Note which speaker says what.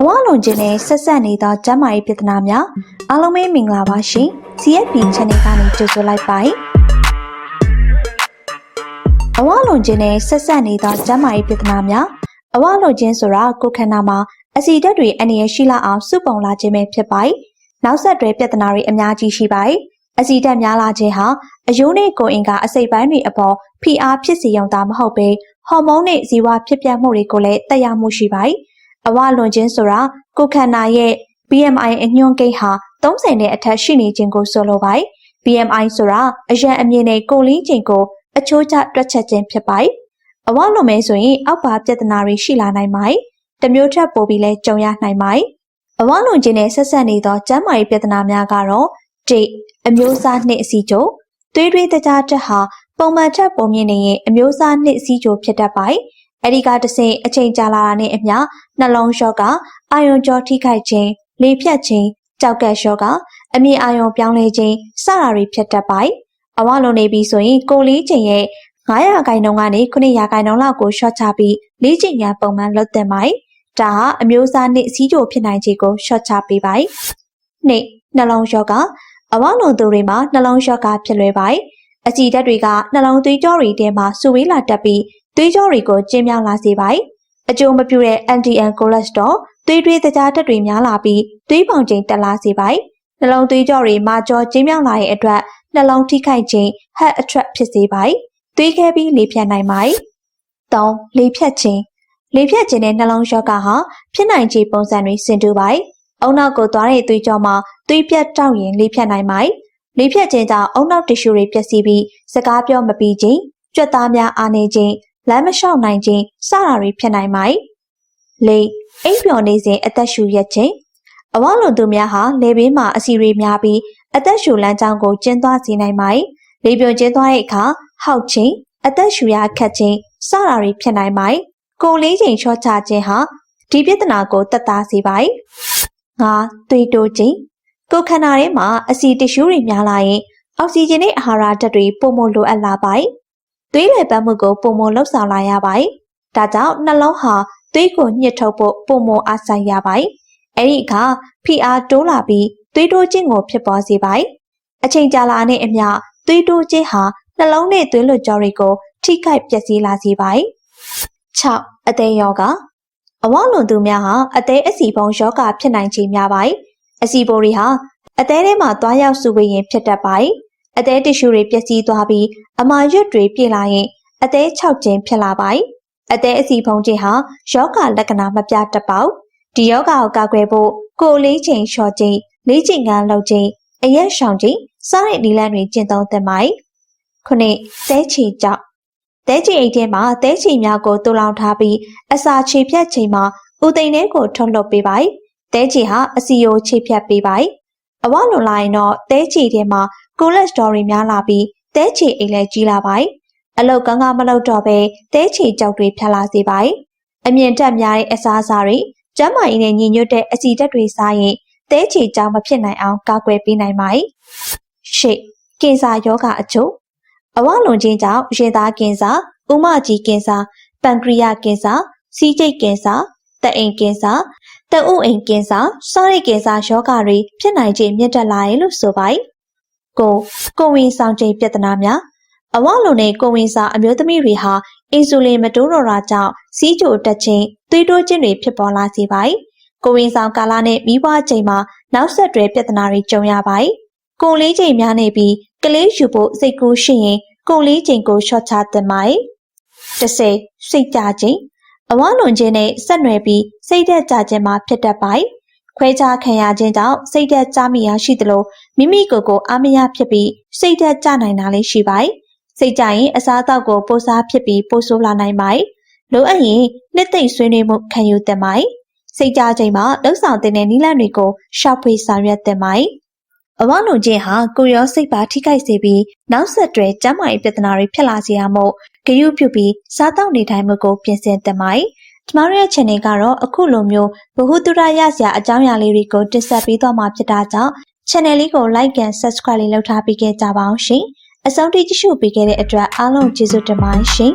Speaker 1: အဝလွန်ခြင်းနဲ့ဆက်ဆက်နေသောကျန်းမာရေးပြဿနာများအားလုံးပဲမင်္ဂလာပါရှင် CFP Channel ကနေကြိုဆိုလိုက်ပါတယ်အဝလွန်ခြင်းနဲ့ဆက်ဆက်နေသောကျန်းမာရေးပြဿနာများအဝလွန်ခြင်းဆိုတာကိုယ်ခန္ဓာမှာအဆီဓာတ်တွေအနေနဲ့ရှိလာအောင်စုပုံလာခြင်းပဲဖြစ်ပါတယ်နောက်ဆက်တွဲပြဿနာတွေအများကြီးရှိပါတယ်အဆီဓာတ်များလာခြင်းဟာအယိုးနဲ့ကိုယ်အင်ကအစိတ်ပိုင်းတွေအပေါ်ဖိအားဖြစ်စေရုံသာမဟုတ်ပဲဟော်မုန်းနဲ့ဇီဝဖြစ်ပျက်မှုတွေကိုလည်းတက်ရောက်မှုရှိပါတယ်အဝလွန်ခြင်းဆိုတာကိုယ်ခန္ဓာရဲ့ BMI အညွှန်းကိန်းဟာ30နဲ့အထက်ရှိနေခြင်းကိုဆိုလိုပါတယ် BMI ဆိုတာအရန်အမြင့်နဲ့ကိုယ်လင်းချိန်ကိုအချိုးကျတွက်ချက်ခြင်းဖြစ်ပါတယ်အဝလွန်မဲဆိုရင်အောက်ပါပြဿနာတွေရှိလာနိုင်ပါတယ်တစ်မျိုးထပ်ပိုပြီးလဲကြုံရနိုင်ပါတယ်အဝလွန်ခြင်းနဲ့ဆက်ဆက်နေသောကျန်းမာရေးပြဿနာများကတော့အမျိုးအစားနှစ်အစီကျိုးသွေးတကြားတက်ဟာပုံမှန်ထက်ပုံမြင့်နေရင်အမျိုးအစားနှစ်အစီကျိုးဖြစ်တတ်ပါတယ်အဲဒီကတဆင့်အချိန်ကြာလာတာနဲ့အမျှနှလုံးလျှော့ကအာယုံကြောထိခိုက်ခြင်းလေဖြတ်ခြင်းကြောက်ကက်လျှော့ကအမြင်အာယုံပြောင်းလဲခြင်းစတာတွေဖြစ်တတ်ပါတယ်အဝလွန်နေပြီဆိုရင်ကိုယ်လေးချိန်ရဲ့900ခိုင်နှုန်းကနေ900ခိုင်နှုန်းလောက်ကိုရှော့ချပြီးလေ့ကျင့်ရန်ပုံမှန်လုပ်သင့်ပါတယ်ဒါဟာအမျိုးအစားနှစ်အစီကျိုးဖြစ်နိုင်ခြေကိုရှော့ချပေးပါတယ်နှလုံးလျှော့ကအဝလွန်သူတွေမှာနှလုံးလျှော့ကဖြစ်လွယ်ပါတယ်အဆီဓာတ်တွေကနှလုံးသွေးကြောတွေထဲမှာစုဝေးလာတတ်ပြီးသွေးကြောတွေကိုကျဉ်းမြောင်းလာစေပါတယ်အကျိုးမပြုတဲ့ LDL ကိုလက်စထရောသွေးတကြားဓာတ်တွေများလာပြီးသွေးပေါင်ချိန်တက်လာစေပါတယ်နှလုံးသွေးကြောတွေမာကြောကျဉ်းမြောင်းလာတဲ့အတွက်နှလုံးထိခိုက်ခြင်း heart attack ဖြစ်စေပါတယ်သွေးခဲပြီးလေဖြတ်နိုင်ပါတယ်လေဖြတ်ခြင်းနဲ့နှလုံးလျှော့ကဟာဖြစ်နိုင်ခြေပုံစံတွေဆင်တူပါတယ်အုံနောက်ကိုသွားတဲ့သွေးကြောမှာသွေးပြတ်တောက်ရင်လေဖြတ်နိုင်ပါတယ်လေဖြတ်ခြင်းကြောင့်အုံနောက်တစ်ရှူတွေပျက်စီးပြီးစကားပြောမပြီးခြင်းကြွက်သားများအားနေခြင်းလမ်းမလျှောက်နိုင်ခြင်းစတာတွေဖြစ်နိုင်ပါတယ်အိပ်ပျော်နေစဉ်အသက်ရှူရက်ခြင်းအဝလွန်သူများဟာလေဘေးမှာအဆီတွေများပြီးအသက်ရှူလမ်းကြောင်းကိုကျဉ်းသွားစေနိုင်ပါတယ်လေပြိုကျဉ်းသွားတဲ့အခါဟောက်ခြင်းအသက်ရှူရခက်ခြင်းစတာတွေဖြစ်နိုင်ပါတယ်ကိုယ်လေးချိန်ချော့ချခြင်းဟာဒီပြဿနာကိုသက်သာစေပါတယ်သွေးတိုးခြင်းကိုယ်ခန္ဓာထဲမှာအဆီတစ်ရှူးတွေများလာရင်အောက်ဆီဂျင်နဲ့အာဟာရဓာတ်တွေပိုမိုလိုအပ်လာပါတယ်သွေးလည်ပတ်မှုကိုပိုမိုလှုပ်ဆောင်လာရပါတယ်ဒါကြောင့်နှလုံးဟာသွေးကိုညှစ်ထုတ်ဖို့ပိုမိုအားစိုက်ရပါတယ်အဲဒီအခါဖိအားတိုးလာပြီးသွေးတိုးခြင်းကိုဖြစ်ပေါ်စေပါတယ်အချိန်ကြာလာတဲ့အမျှသွေးတိုးခြင်းဟာနှလုံးနဲ့သွေးလွှတ်ကြောတွေကိုထိခိုက်ပျက်စီးလာစေပါတယ်အသည်းယောဂအဝလွန်သူများဟာအသည်းအဆီပုံယောဂဖြစ်နိုင်ခြေများပါတယ်အဆီပိုတွေဟာအသည်းထဲမှာသွားရောက်စုဝေးရင်ဖြစ်တတ်ပါတယ်အသည်းတ िश ူတွေပျက်စီးသွားပြီးအမာရွတ်တွေပြည့်လာရင်အသည်းခြောက်ခြင်းဖြစ်လာပါတယ်အသည်းအဆီဖုံးခြင်းဟာယောဂလက္ခဏာမပြတတ်ပါဘူးဒီယောဂကိုကာကွယ်ဖို့ကိုယ်လေးချိန်လျှော့ခြင်းလေ့ကျင့်ခန်းလုပ်ခြင်းအရက်ရှောင်ခြင်းစတဲ့နည်းလမ်းတွေကျင့်သုံးသင့်ပါတယ်သဲချေကြောက်သဲချေအိတ်ထဲမှာသဲချေများကိုတူလောင်ထားပြီးအစာခြေဖြတ်ချိန်မှာဥသိမ်းထဲကိုထုတ်လွှတ်ပေးပါတယ်သဲချေဟာအဆီကိုခြေဖြတ်ပေးပါတယ်အဝလွန်လာရင်တော့သဲချေထဲမှာကိုလက်စထရောတွေများလာပြီးသဲချေအိတ်လည်းကြီးလာပါတယ်အလုတ်ကောင်းမလုပ်တော့ပဲသဲချေကြောက်တွေဖြတ်လာစေပါတယ်အမြင့်တက်များတဲ့အစားအစာတွေကျန်းမာရေးနဲ့ညီညွတ်တဲ့အဆီဓာတ်တွေစားရင်သဲချေကြောက်မဖြစ်နိုင်အောင်ကာကွယ်ပေးနိုင်ပါတယ်ကင်ဆာယောဂအချို့အဝလွန်ခြင်းကြောင့်ရင်သားကင်ဆာဥမကြီးကင်ဆာပန်ကရီယာကင်ဆာစီးကျိတ်ကင်ဆာတအိမ်ကင်ဆာတအုပ်အိမ်ကင်ဆာစတဲ့ကင်ဆာယောဂတွေဖြစ်နိုင်ခြေမြင့်တက်လာရင်လို့ဆိုပါတယ်ကိုဝင်ဆောင်ချိန်ပြဿနာများအဝလွန်နဲ့ကိုဝင်ဆောင်အမျိုးသမီးတွေဟာအင်ဆူလင်မတိုးတော့တာကြောင့်စီးကြိုတက်ခြင်းသွေးတိုးခြင်းတွေဖြစ်ပေါ်လာစေပါတယ်ကိုဝင်ဆောင်ကာလနဲ့မိဘချိန်မှာနောက်ဆက်တွဲပြဿနာတွေကြုံရပါတယ်ကိုယ်လေးချိန်များနေပြီးကလေးယူဖို့စိတ်ကူးရှိရင်ကိုယ်လေးချိန်ကိုရှော့ချသင့်ပါတယ်စိတ်ကြခြင်းအဝလွန်ခြင်းနဲ့ဆက်နွယ်ပြီးစိတ်ဓာတ်ကြခြင်းမှာဖြစ်တတ်ပါတယ်ခွဲခြားခံရခြင်းကြောင့်စိတ်ဓာတ်ကျမိရရှိသလိုမိမိကိုယ်ကိုအားမရဖြစ်ပြီးစိတ်ဓာတ်ကျနိုင်တာလည်းရှိပါတယ်စိတ်ကြရင်အစားအသောက်ကိုပိုစားဖြစ်ပြီးပိုဆိုးလာနိုင်ပါတယ်လိုအပ်ရင်နှစ်သိမ့်ဆွေးနွေးမှုခံယူသင့်ပါတယ်စိတ်ကြခြင်းမှာလှုပ်ဆောင်တဲ့နည်းလမ်းတွေကိုရှောက်ဖွေဆောင်ရွက်သင့်ပါတယ်အဝလွန်ခြင်းဟာကိုယ်ရောစိတ်ပါထိခိုက်စေပြီးနောက်ဆက်တွဲကျန်းမာရေးပြဿနာတွေဖြစ်လာစေရမို့ဂရုပြုပြီးစားသောက်နေထိုင်မှုကိုပြင်ဆင်သင့်ပါတယ်ကျမတို့ရဲ့ channel ကတော့အခုလိုမျိုးဗဟုသုတရစရာအကြောင်းအရာလေးတွေကိုတင်ဆက်ပေးသွားမှာဖြစ်တာကြောင့် channel လေးကို like and subscribe လေးလုပ်ထားပေးခဲ့ကြပါအောင်ရှင်အဆုံးထိကြည့်ရှုပေးခဲ့တဲ့အတွက်အားလုံးကျေးဇူးတင်ပါတယ်ရှင်